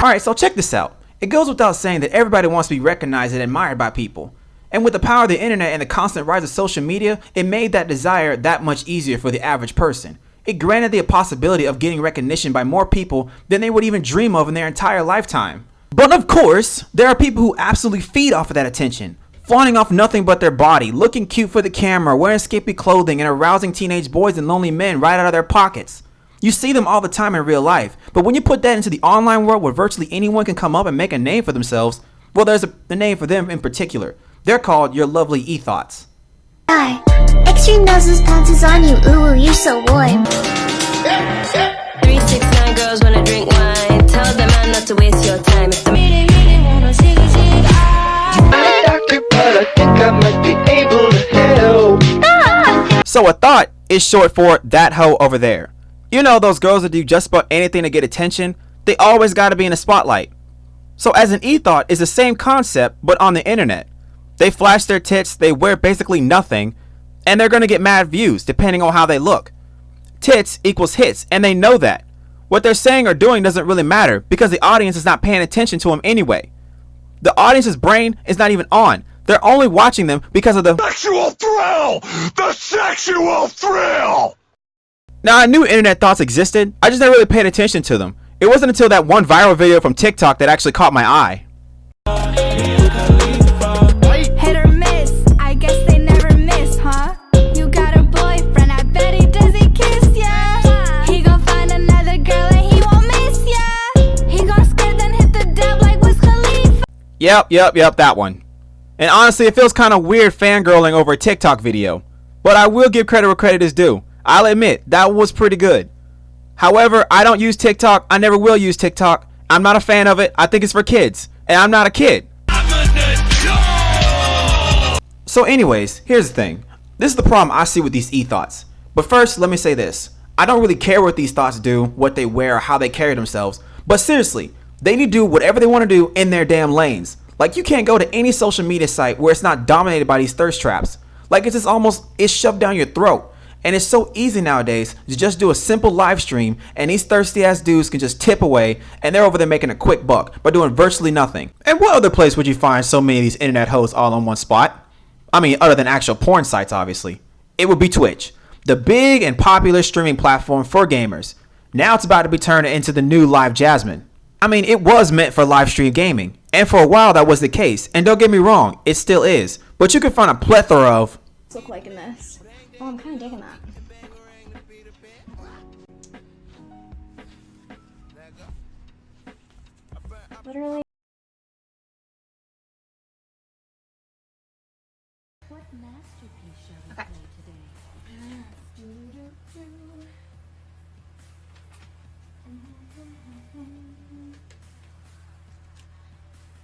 Alright, so check this out. It goes without saying that everybody wants to be recognized and admired by people. And with the power of the internet and the constant rise of social media, it made that desire that much easier for the average person. It granted the possibility of getting recognition by more people than they would even dream of in their entire lifetime. But of course, there are people who absolutely feed off of that attention, flaunting off nothing but their body, looking cute for the camera, wearing skimpy clothing, and arousing teenage boys and lonely men right out of their pockets. You see them all the time in real life, but when you put that into the online world where virtually anyone can come up and make a name for themselves, well, there's a name for them in particular. They're called your lovely E-Thots. Hi. Extreme noses pounces on you, ooh, you're so warm. 369 girls wanna drink wine. Tell the man not to waste your time. If the wanna see I'm a doctor, but I think I might be able to help. So a thought is short for that hoe over there. You know those girls that do just about anything to get attention? They always gotta be in the spotlight. So as an E-Thot is the same concept, but on the internet. They flash their tits, they wear basically nothing, and they're gonna get mad views depending on how they look. Tits equals hits, and they know that. What they're saying or doing doesn't really matter because the audience is not paying attention to them anyway. The audience's brain is not even on. They're only watching them because of the sexual thrill! The sexual thrill! Now I knew internet thoughts existed, I just never really paid attention to them. It wasn't until that one viral video from TikTok that actually caught my eye. Hit or miss, I guess they never miss, huh? You got a boyfriend, I bet he doesn't kiss ya. He gon' find another girl and he won't miss ya. He gon' skirt then hit the dab like Wiz Khalifa. Yep, that one. And honestly, it feels kind of weird fangirling over a TikTok video. But I will give credit where credit is due. I'll admit, that was pretty good. However, I don't use TikTok. I never will use TikTok. I'm not a fan of it. I think it's for kids. And I'm not a kid. So anyways, here's the thing. This is the problem I see with these E-Thots. But first, let me say this. I don't really care what these thoughts do, what they wear, or how they carry themselves. But seriously, they need to do whatever they want to do in their damn lanes. Like, you can't go to any social media site where it's not dominated by these thirst traps. Like, it's just almost, it's shoved down your throat. And it's so easy nowadays to just do a simple live stream and these thirsty ass dudes can just tip away and they're over there making a quick buck by doing virtually nothing. And what other place would you find so many of these internet hoes all in one spot? I mean, other than actual porn sites, obviously. It would be Twitch, the big and popular streaming platform for gamers. Now it's about to be turned into the new Live Jasmine. I mean, it was meant for live stream gaming, and for a while that was the case, and don't get me wrong, it still is. But you can find a plethora of Look like in this. Oh, I'm kind of digging that. Literally. What masterpiece shall we play today?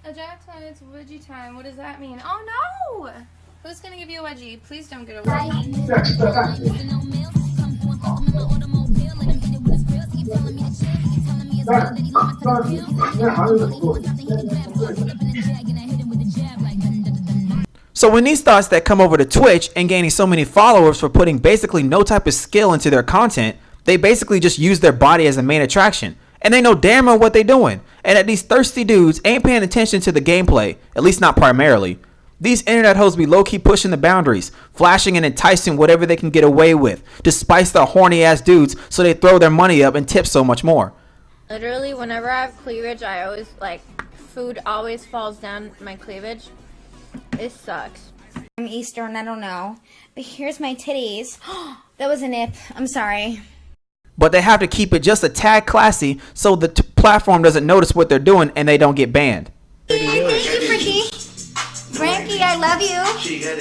A jack time, it's wedgie time. What does that mean? Oh no! Who's gonna give you a wedgie? Please don't get a wedgie. So when these thoughts that come over to Twitch and gaining so many followers for putting basically no type of skill into their content, they basically just use their body as a main attraction. And they know damn well what they're doing. And that these thirsty dudes ain't paying attention to the gameplay, at least not primarily. These internet hoes be low-key pushing the boundaries, flashing and enticing whatever they can get away with, to spice the horny ass dudes so they throw their money up and tip so much more. Literally, whenever I have cleavage, I always, food always falls down my cleavage. It sucks. I'm Eastern, I don't know. But here's my titties. That was a nip. I'm sorry. But they have to keep it just a tad classy so the platform doesn't notice what they're doing and they don't get banned. Thank you, Frankie. Frankie, I love you.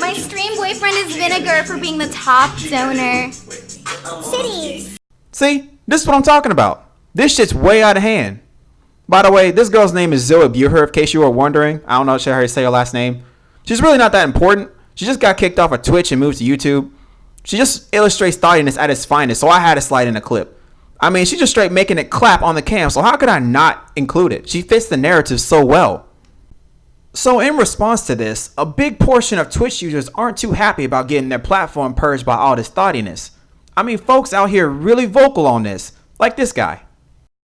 My stream boyfriend is Vinegar for being the top donor. Titties. See? This is what I'm talking about. This shit's way out of hand. By the way, this girl's name is Zoe Buher, in case you were wondering. I don't know how to say her last name. She's really not that important. She just got kicked off of Twitch and moved to YouTube. She just illustrates thottiness at its finest, so I had to slide in a clip. I mean, she's just straight making it clap on the cam, so how could I not include it? She fits the narrative so well. So in response to this, a big portion of Twitch users aren't too happy about getting their platform purged by all this thottiness. I mean, folks out here really vocal on this, like this guy.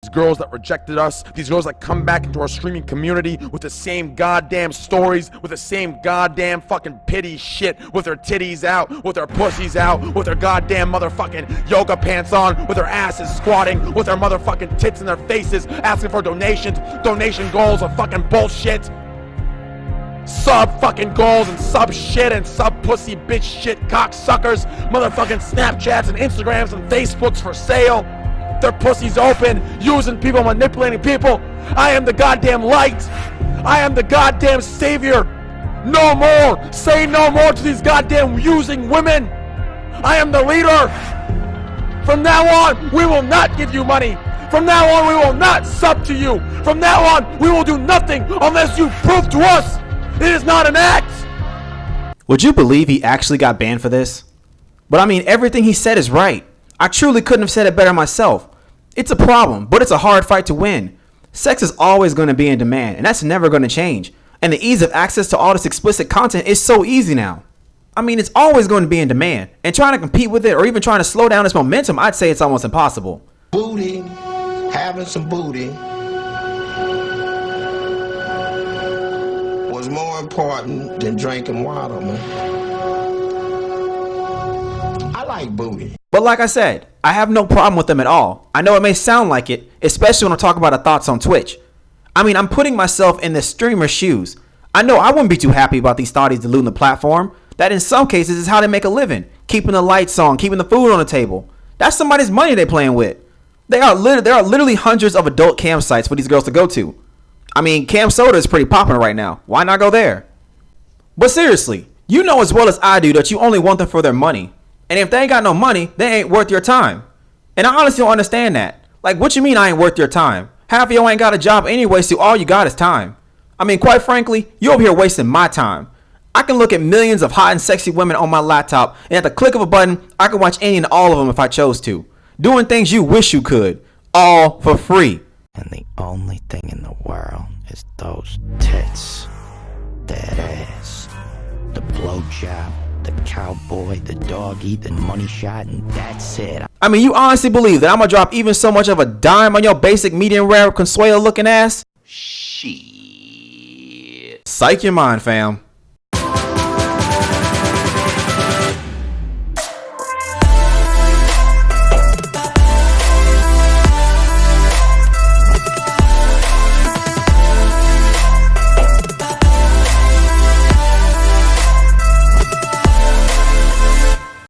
girls that rejected us, these girls that come back into our streaming community with the same goddamn stories, with the same goddamn fucking pity shit, with their titties out, with their pussies out, with their goddamn motherfucking yoga pants on, with their asses squatting, with their motherfucking tits in their faces, asking for donations, donation goals of fucking bullshit. Sub fucking goals and sub shit and sub pussy bitch shit cocksuckers, motherfucking Snapchats and Instagrams and Facebooks for sale. Their pussies open, using people, manipulating people. I am the goddamn light. I am the goddamn savior. No more. Say no more to these goddamn using women. I am the leader. From now on, we will not give you money. From now on, we will not sub to you. From now on, we will do nothing unless you prove to us it is not an act. Would you believe he actually got banned for this? But I mean, everything he said is right. I truly couldn't have said it better myself. It's a problem, but it's a hard fight to win. Sex is always going to be in demand, and that's never going to change. And the ease of access to all this explicit content is so easy now. I mean, it's always going to be in demand, and trying to compete with it or even trying to slow down its momentum, I'd say it's almost impossible. Booty, having some booty, was more important than drinking water, man. I like booty. But like I said, I have no problem with them at all. I know it may sound like it, especially when I talk about the thoughts on Twitch. I mean, I'm putting myself in the streamer's shoes. I know I wouldn't be too happy about these thotties diluting the platform. That in some cases is how they make a living. Keeping the lights on, keeping the food on the table. That's somebody's money they're playing with. There are literally hundreds of adult campsites for these girls to go to. I mean, Camp Soda is pretty popular right now. Why not go there? But seriously, you know as well as I do that you only want them for their money. And if they ain't got no money, they ain't worth your time. And I honestly don't understand that. Like, what you mean I ain't worth your time? Half of y'all ain't got a job anyway, so all you got is time. I mean, quite frankly, you over here wasting my time. I can look at millions of hot and sexy women on my laptop, and at the click of a button, I can watch any and all of them if I chose to. Doing things you wish you could. All for free. And the only thing in the world is those tits, that ass, the blowjob, the cowboy, the doggy, the money shot, and that's it. I mean, you honestly believe that I'm gonna drop even so much of a dime on your basic medium rare Consuelo looking ass? Shit. Psych your mind, fam.